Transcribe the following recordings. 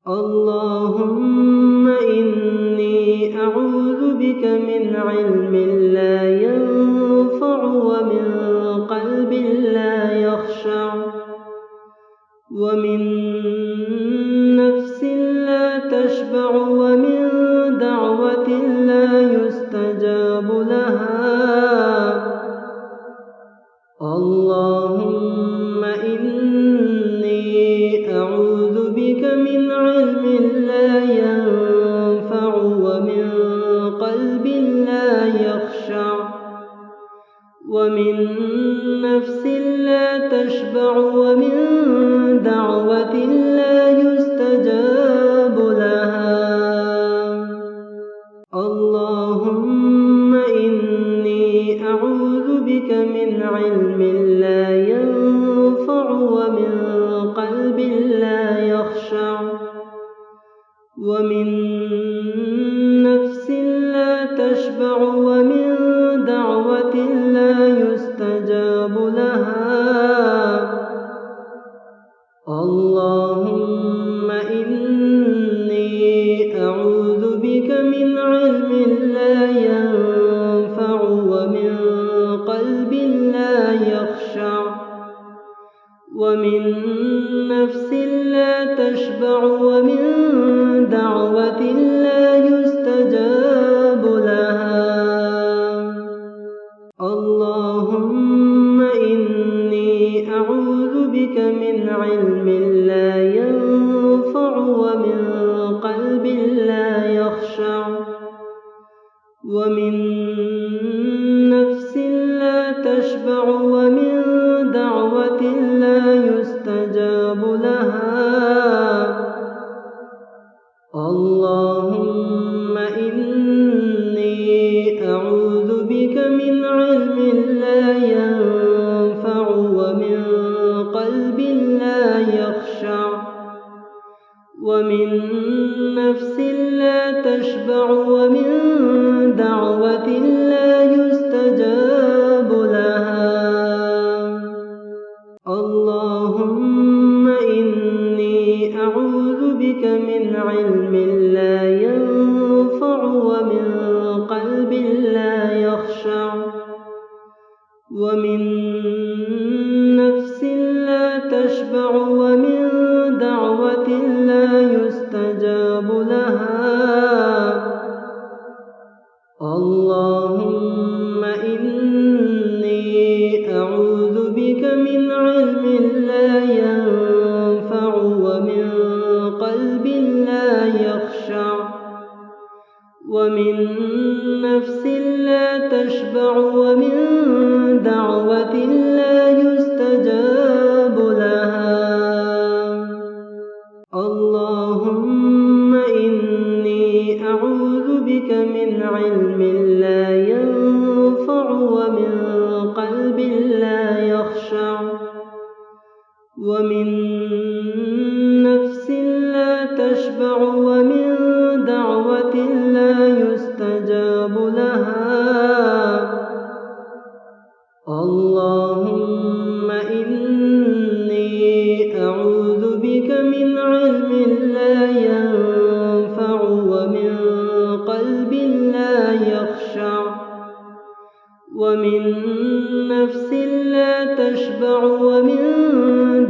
اللهم إني أعوذ بك من علم لا ينفع ومن قلب لا يخشع ومن نفس لا تشبع ومن دعوة لا يستجاب لها. اللهم إني أعوذ بك من علم لا ينفع ومن قلب لا يخشع ومن نفس لا تشبع ومن دعوة لا يستجاب لها. اللهم إني أعوذ بك من علم لا ينفع ومن قلب لا يخشع ومن نفس لا تشبع ومن دعوة لا يستجاب لها. اللهم إني أعوذ بك من علم لا ينفع ومن قلب لا يخشع ومن نفس لا تشبع ومن دعوة لا يستجاب لها. اللهم إني أعوذ بك من علم لا ينفع ومن قلب لا يخشع ومن نفس لا تشبع ومن دعوة لا يستجاب لها. اللهم إني أعوذ بك من علم لا ينفع ومن قلب لا يخشع ومن نفس لا تشبع ومن دعوة لا يستجاب لها. اللهم إني أعوذ بك من علم لا ينفع ومن قلب لا يخشع ومن نفس لا تشبع ومن دعوة لا يستجاب لها. اللهم إني أعوذ بك من علم لا ينفع ومن قلب لا يخشع ومن نفس لا تشبع ومن دعوة لا يستجاب لها. اللهم إني أعوذ بك من علم لا ينفع ومن قلب لا يخشع ومن نفس لا تشبع ومن دعوة لا يستجاب لها. اللهم إني أعوذ بك من علم لا ينفع ومن قلب لا يخشع ومن نفس لا تشبع ومن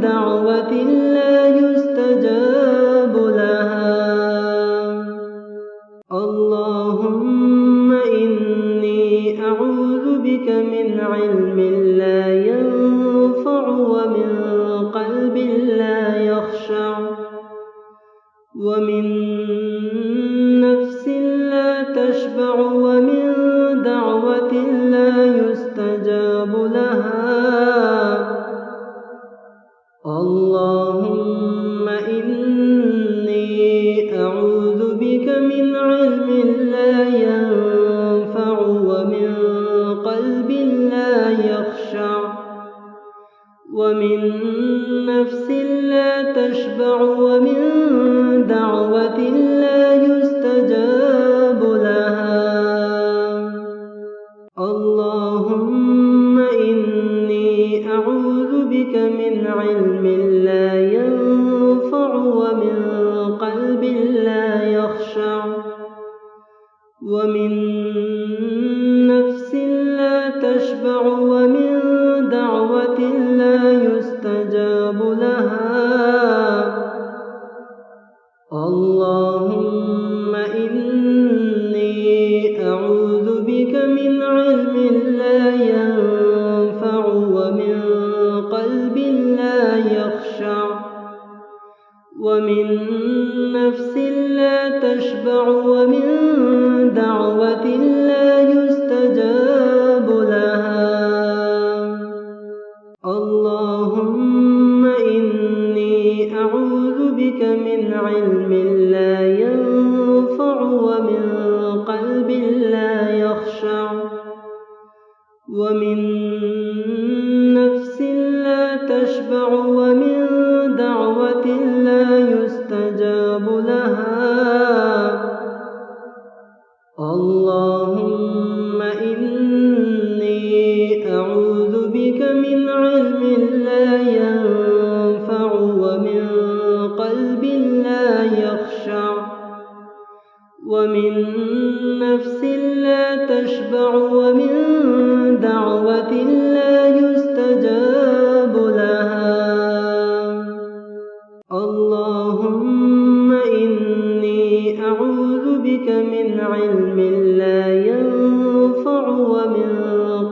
دعوة لا يستجاب لها. اللهم إني أعوذ بك من علم لا ينفع ومن قلب لا يخشع ومن نفس لا تشبع ومن دعوة لا يستجاب لها. اللهم إني أعوذ بك من علم لا ينفع ومن قلب لا يخشع ومن نفس لا تشبع ومن دعوة لا يستجاب لها. اللهم إني أعوذ بك من علم لا ينفع ومن قلب لا يخشع ومن نفس لا تشبع ومن دعوة لا يستجاب لها اللهم إني أعوذ بك من علم لا ينفع ومن قلب لا يخشع ومن نفس لا تشبع ومن دعوة لا يستجاب لها اللهم إني أعوذ بك من علم لا ينفع ومن قلب لا يخشع ومن نفس لا تشبع ومن دعوة لا يستجاب لها اللهم إني أعوذ بك من علم لا ينفع ومن قلب لا يخشع ومن نفس لا تشبع ومن دعوة لا يستجاب لها اللهم إني أعوذ بك من علم لا ينفع ومن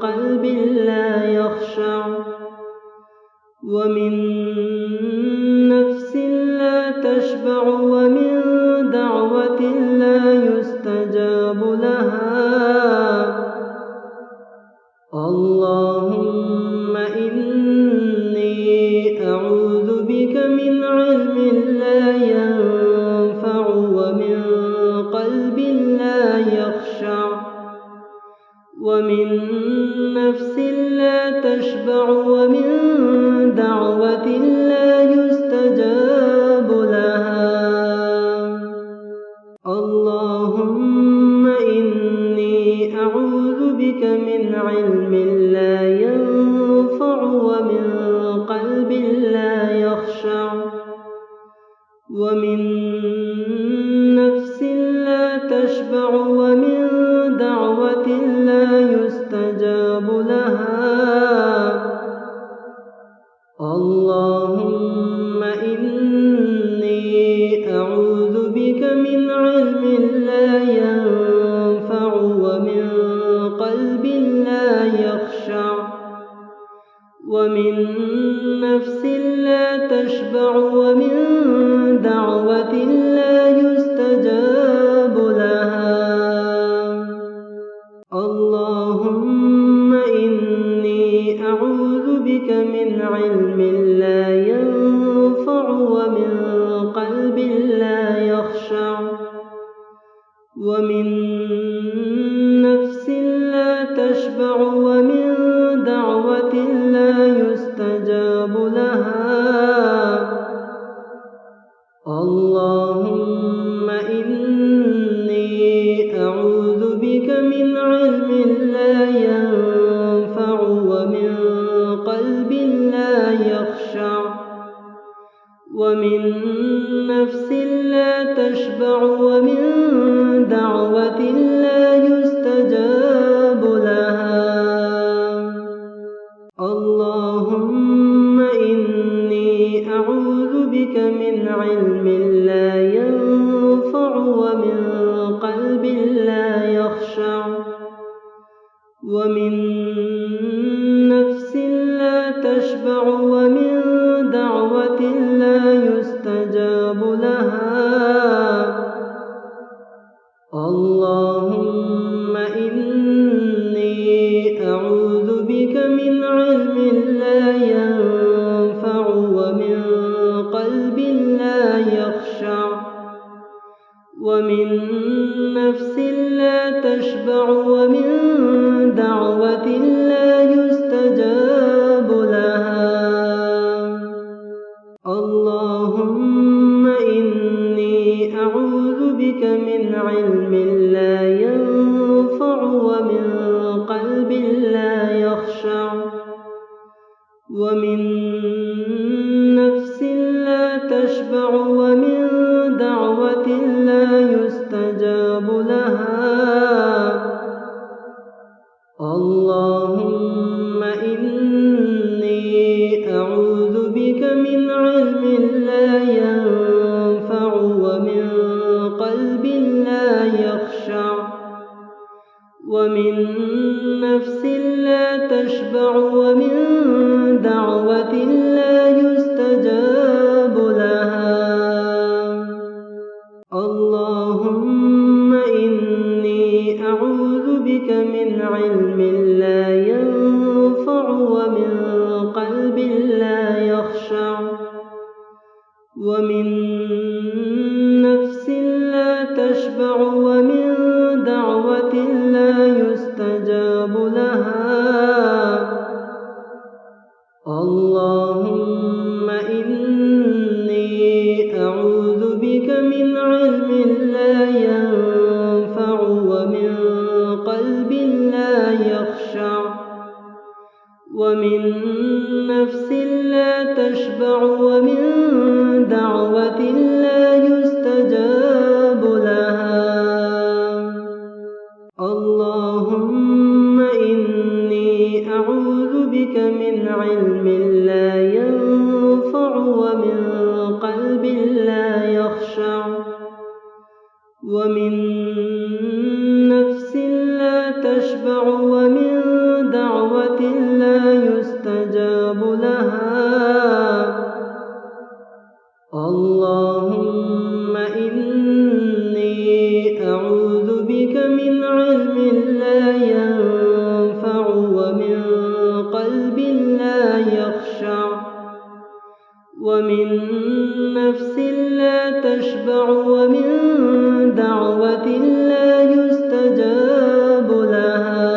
قلب لا يخشع ومن نفس لا تشبع ومن دعوة لا يستجاب لها اللهم إني أعوذ بك من علم لا ينفع ومن قلب لا يخشع ومن نفس لا تشبع ومن دعوة لا يستجاب لها اللهم إني أعوذ بك من علم لا ينفع ومن قلب لا يخشع ومن نفس لا تشبع ومن دعوة لا يستجاب لها اللهم إني أعوذ بك من علم لا ينفع ومن قلب لا يخشع ومن نفس لا تشبع ومن دعوة لا يستجاب لها اللهم إني أعوذ بك من علم لا ينفع ومن قلب لا يخشع ومن نفس لا تشبع ومن دعوة لا يستجاب لها اللهم إني أعوذ بك من علم لا ينفع ومن قلب لا يخشع ومن نفس لا تشبع ومن دعوة لا يستجاب لها اللهم إني أعوذ بك من علم لا ينفع ومن قلب لا يخشع ومن نفس لا تشبع ومن دعوة لا يستجاب لها اللهم إني أعوذ بك من علم لا ينفع ومن قلب لا يخشع ومن نفس لا تشبع ومن دعوة لا يستجاب لها اللهم إني أعوذ بك من علم لا ينفع ومن قلب لا يخشع ومن نفس لا تشبع ومن دعوة لها. اللهم إني أعوذ بك من علم لا ينفع ومن قلب لا يخشع ومن نفس لا تشبع ومن دعوة لا يستجاب لها. اللهم إني أعوذ بك من علم لا ينفع ومن قلب لا يخشع ومن نفس لا تشبع ومن دعوة لا يستجاب لها. اللهم إني أعوذ بك من علم لا ينفع ومن قلب لا يخشع ومن نفس لا تشبع ومن دعوة لا يستجاب لها. اللهم إني أعوذ بك من علم لا ينفع ومن قلب لا يخشع ومن نفس لا تشبع ومن دعوة لا يستجاب لها. اللهم إني أعوذ بك من علم لا ينفع ومن قلب لا يخشع ومن نفس لا تشبع ومن دعوة لا يستجاب لها.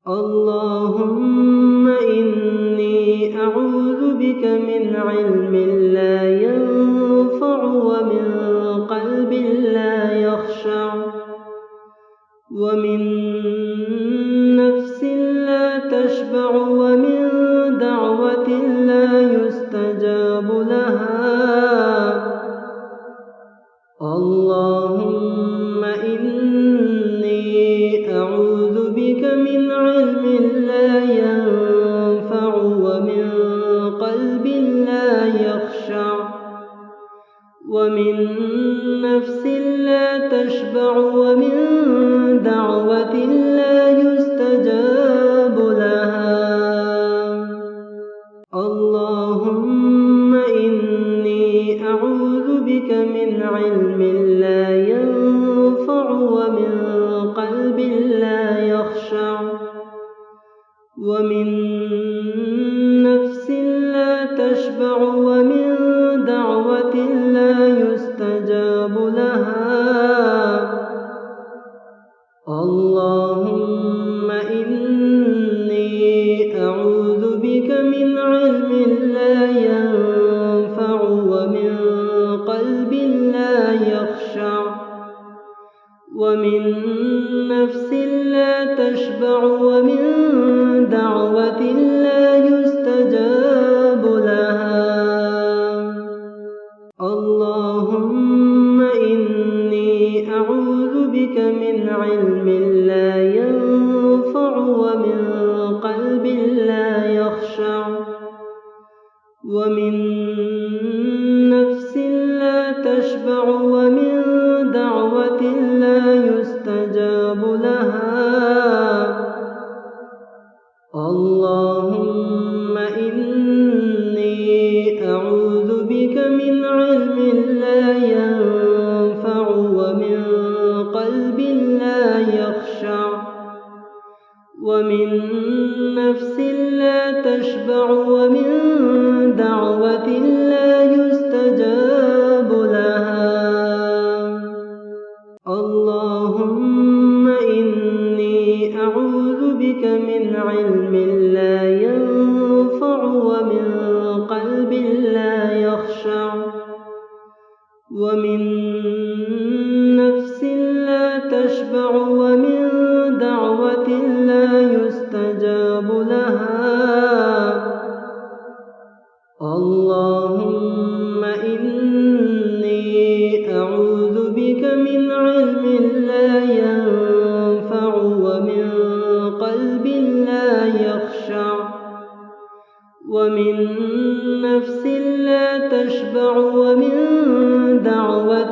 اللهم إني أعوذ بك من علم لا ينفع ومن قلب لا يخشع ومن نفس لا تشبع ومن دعوة لا يستجاب لها. اللهم إني أعوذ بك من علم لا ينفع ومن قلب لا يخشع ومن نفس لا تشبع ومن دعوة لا يستجاب لها. اللهم إني أعوذ بك من علم لا ينفع ومن قلب لا يخشع ومن نفس لا تشبع ومن دعوة لا يستجاب لها. اللهم إني أعوذ بك من علم لا ينفع ومن قلب لا يخشع ومن نفس لا تشبع ومن دعوة لا يستجاب لها. اللهم إني أعوذ بك من علم لا ينفع ومن قلب لا يخشع ومن نفس لا تشبع ومن دعوة لا يستجاب لها. اللهم إني أعوذ بك من علم لا ينفع ومن قلب لا يخشع ومن نفس لا تشبع ومن دعوة لا يستجاب لها. اللهم إني أعوذ بك من علم لا ينفع ومن قلب لا يخشع ومن نفس لا تشبع ومن دعوة لا يستجاب لها. اللهم إني أعوذ بك من لا يخشع ومن نفس لا تشبع ومن دعوة